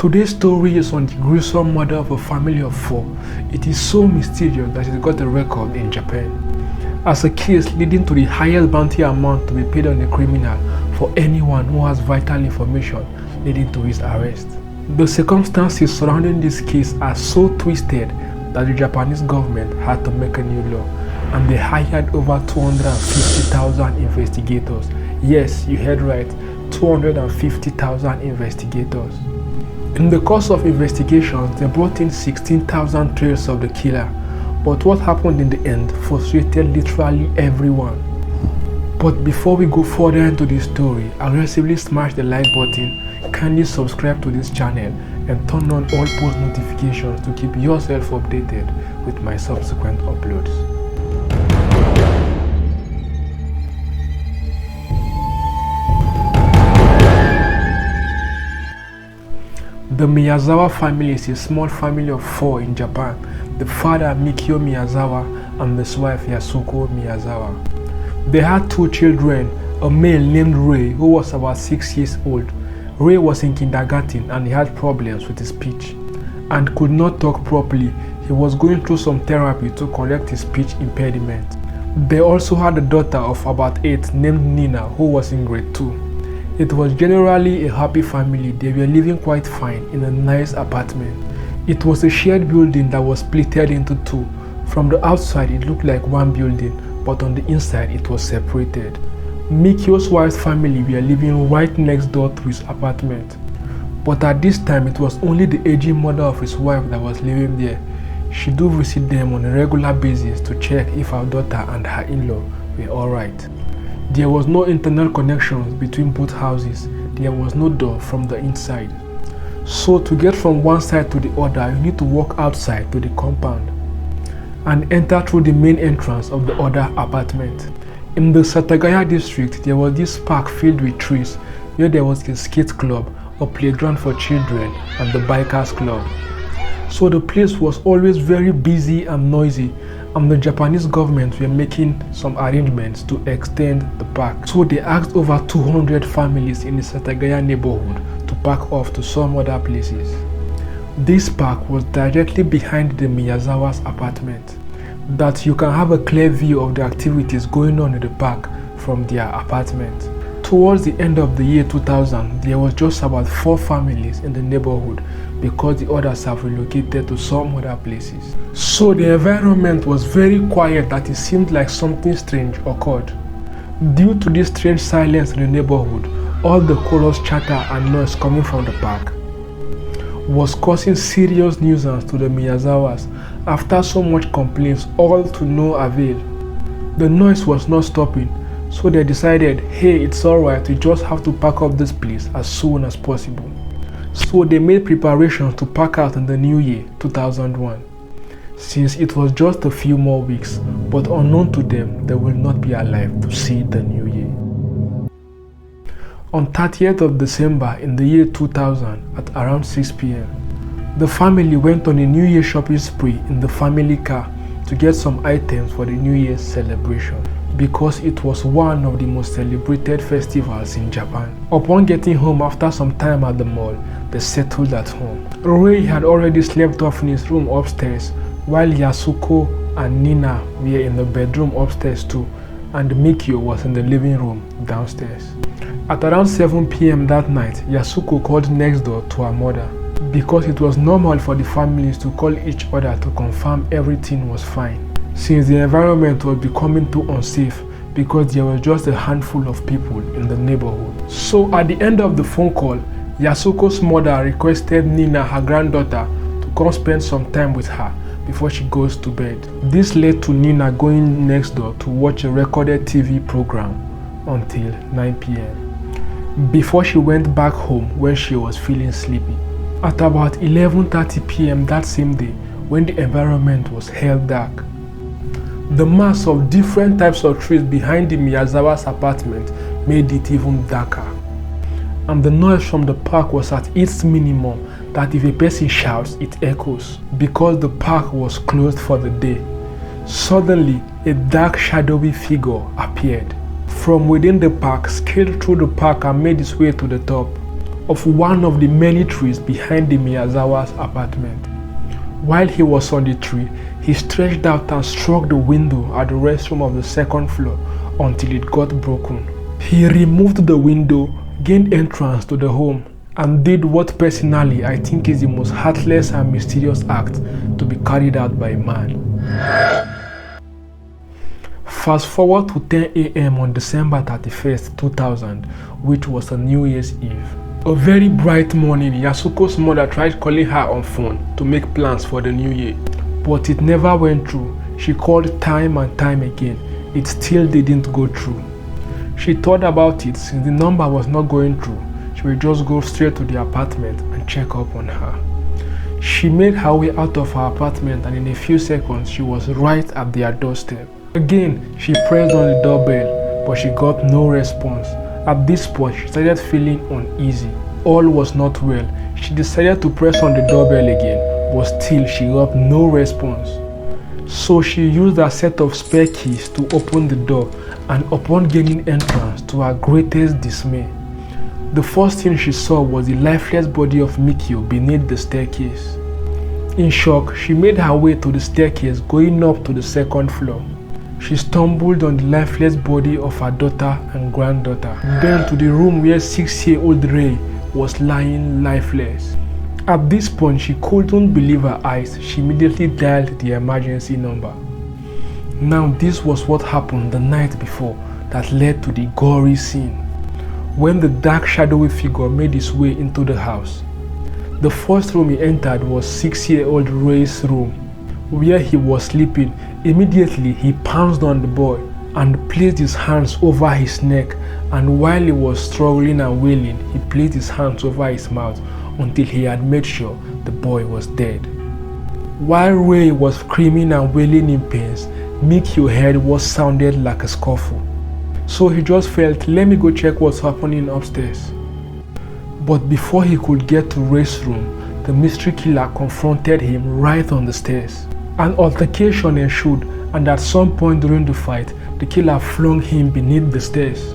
Today's story is on the gruesome murder of a family of 4. It is so mysterious that it got a record in Japan as a case leading to the highest bounty amount to be paid on a criminal for anyone who has vital information leading to his arrest. The circumstances surrounding this case are so twisted that the Japanese government had to make a new law, and they hired over 250,000 investigators. Yes, you heard right, 250,000 investigators. In the course of investigations, they brought in 16,000 trails of the killer, but what happened in the end frustrated literally everyone. But before we go further into this story, aggressively smash the like button, kindly subscribe to this channel, and turn on all post notifications to keep yourself updated with my subsequent uploads. The Miyazawa family is a small family of 4 in Japan. The father, Mikio Miyazawa, and his wife, Yasuko Miyazawa. They had 2 children, a male named Rei who was about 6 years old. Rei was in kindergarten and he had problems with his speech and could not talk properly. He was going through some therapy to correct his speech impediment. They also had a daughter of about 8 named Nina who was in grade 2. It was generally a happy family. They were living quite fine in a nice apartment. It was a shared building that was splitted into 2. From the outside it looked like one building, but on the inside it was separated. Mikio's wife's family were living right next door to his apartment. But at this time it was only the aging mother of his wife that was living there. She do visit them on a regular basis to check if our daughter and her in-law were alright. There was no internal connections between both houses. There was no door from the inside. So to get from one side to the other, you need to walk outside to the compound and enter through the main entrance of the other apartment. In the Satagaya district, there was this park filled with trees where there was a skate club, a playground for children, and the bikers club. So the place was always very busy and noisy, and the Japanese government were making some arrangements to extend the park. So they asked over 200 families in the Satagaya neighborhood to park off to some other places. This park was directly behind the Miyazawa's apartment, that you can have a clear view of the activities going on in the park from their apartment. Towards the end of the year 2000, there was just about 4 families in the neighborhood because the others have relocated to some other places. So the environment was very quiet that it seemed like something strange occurred. Due to this strange silence in the neighborhood, all the chorus chatter and noise coming from the park was causing serious nuisance to the Miyazawas. After so much complaints, all to no avail. The noise was not stopping. So they decided, hey, it's alright, we just have to pack up this place as soon as possible. So they made preparations to pack out in the new year, 2001. Since it was just a few more weeks, but unknown to them, they will not be alive to see the new year. On 30th of December in the year 2000 at around 6 p.m., the family went on a New Year shopping spree in the family car to get some items for the New Year's celebration, because it was one of the most celebrated festivals in Japan. Upon getting home after some time at the mall, they settled at home. Rei had already slept off in his room upstairs, while Yasuko and Nina were in the bedroom upstairs too, and Mikio was in the living room downstairs. At around 7 p.m. that night, Yasuko called next door to her mother, because it was normal for the families to call each other to confirm everything was fine, since the environment was becoming too unsafe because there was just a handful of people in the neighborhood. So at the end of the phone call, Yasuko's mother requested Nina, her granddaughter, to come spend some time with her before she goes to bed. This led to Nina going next door to watch a recorded TV program until 9 p.m. before she went back home when she was feeling sleepy. At about 11:30 p.m. that same day, when the environment was hell dark, the mass of different types of trees behind the Miyazawa's apartment made it even darker. And the noise from the park was at its minimum, that if a person shouts, it echoes, because the park was closed for the day. Suddenly, a dark shadowy figure appeared from within the park, scaled through the park and made its way to the top. of one of the many trees behind the Miyazawa's apartment. While he was on the tree, he stretched out and struck the window at the restroom of the second floor until it got broken. He removed the window, gained entrance to the home, and did what personally I think is the most heartless and mysterious act to be carried out by a man. Fast forward to 10 a.m. on December 31st, 2000, which was a New Year's Eve. A very bright morning, Yasuko's mother tried calling her on phone to make plans for the new year, but it never went through. She called time and time again. It still didn't go through. She thought about it. Since the number was not going through, she would just go straight to the apartment and check up on her. She made her way out of her apartment, and in a few seconds she was right at their doorstep. Again, she pressed on the doorbell, but she got no response. At this point, she started feeling uneasy. All was not well. She decided to press on the doorbell again, but still she got no response. So she used a set of spare keys to open the door, and upon gaining entrance, to her greatest dismay, the first thing she saw was the lifeless body of Mikio beneath the staircase. In shock, she made her way to the staircase going up to the second floor. She stumbled on the lifeless body of her daughter and granddaughter, then to the room where 6-year-old Rei was lying lifeless. At this point, she couldn't believe her eyes. She immediately dialed the emergency number. Now, this was what happened the night before that led to the gory scene. When the dark shadowy figure made its way into the house, the first room he entered was 6-year-old Rei's room, where he was sleeping. Immediately, he pounced on the boy and placed his hands over his neck, and while he was struggling and wailing, he placed his hands over his mouth until he had made sure the boy was dead. While Rei was screaming and wailing in pains, Mikio heard what sounded like a scuffle. So he just felt, let me go check what's happening upstairs. But before he could get to Rei's room, the mystery killer confronted him right on the stairs. An altercation ensued, and at some point during the fight, the killer flung him beneath the stairs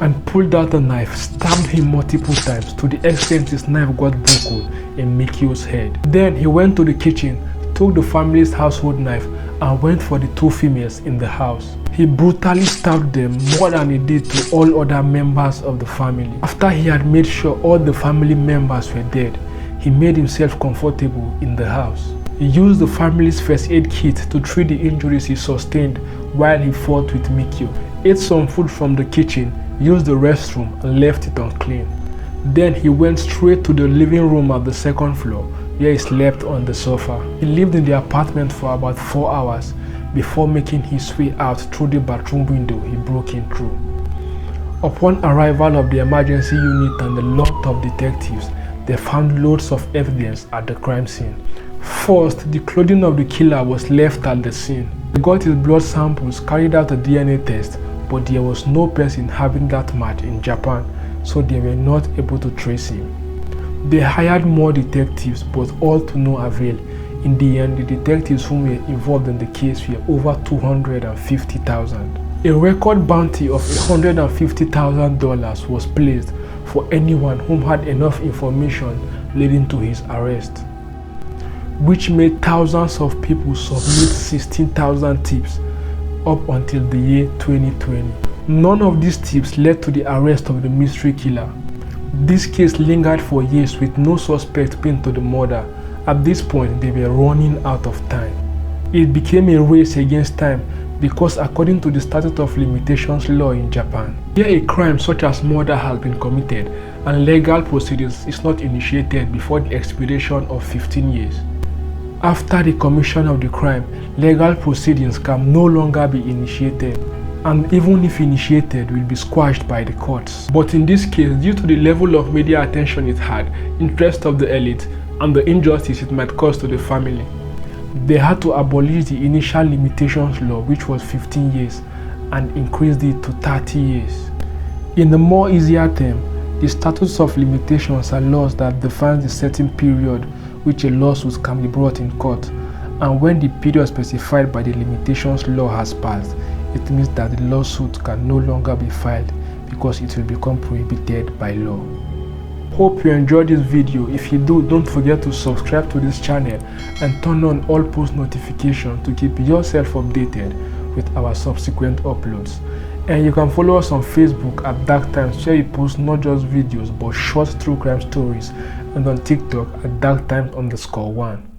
and pulled out a knife, stabbed him multiple times to the extent his knife got broken in Mikio's head. Then he went to the kitchen, took the family's household knife, and went for the two females in the house. He brutally stabbed them more than he did to all other members of the family. After he had made sure all the family members were dead, he made himself comfortable in the house. He used the family's first aid kit to treat the injuries he sustained while he fought with Mikio, ate some food from the kitchen, used the restroom, and left it unclean. Then he went straight to the living room at the second floor, where he slept on the sofa. He lived in the apartment for about 4 hours before making his way out through the bathroom window he broke in through. Upon arrival of the emergency unit and a lot of detectives, they found loads of evidence at the crime scene. First, the clothing of the killer was left at the scene. They got his blood samples, carried out a DNA test, but there was no person having that match in Japan, so they were not able to trace him. They hired more detectives, but all to no avail. In the end, the detectives who were involved in the case were over $250,000. A record bounty of $150,000 was placed for anyone who had enough information leading to his arrest, which made thousands of people submit 16,000 tips up until the year 2020. None of these tips led to the arrest of the mystery killer. This case lingered for years with no suspect pinned to the murder. At this point, they were running out of time. It became a race against time because according to the statute of limitations law in Japan, where a crime such as murder has been committed and legal proceedings is not initiated before the expiration of 15 years. After the commission of the crime, legal proceedings can no longer be initiated, and even if initiated, will be squashed by the courts. But in this case, due to the level of media attention it had, interest of the elite, and the injustice it might cause to the family, they had to abolish the initial limitations law, which was 15 years, and increased it to 30 years. In the more easier term, the statutes of limitations are laws that define the certain period which a lawsuit can be brought in court, and when the period specified by the limitations law has passed, it means that the lawsuit can no longer be filed because it will become prohibited by law. hope you enjoyed this video. If you do, don't forget to subscribe to this channel and turn on all post notifications to keep yourself updated with our subsequent uploads. And you can follow us on Facebook at darktales, where we post not just videos but short true crime stories, and on TikTok at darktales_1.